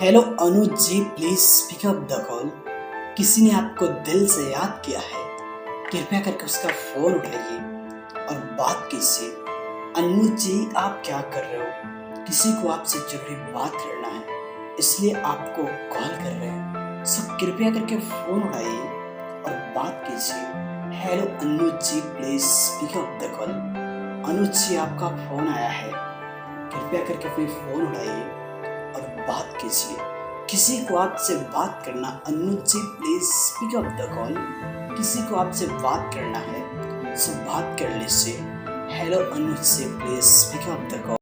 Hello Anuj ji, please pick up the call. किसी ने आपको दिल से याद किया है, कृपया करके उसका फोन उठाइए और बात कीजिए। अनुज जी, आप क्या कर रहे हो? किसी को आपसे जरूरी बात करना है, इसलिए आपको कॉल कर रहे हैं। सो कृपया करके फोन उठाइए और बात कीजिए। Hello Anuj ji, please pick up the call. Anuj ji, आपका फोन आया है, कृपया करके अपने फोन उठाइए और बात कीजिए। किसी को आपसे बात करना। अनुज जी, please pick up the call. किसी को आपसे बात करना है, सो बात कर लीजिए। Hello Anuj ji, please pick up the call.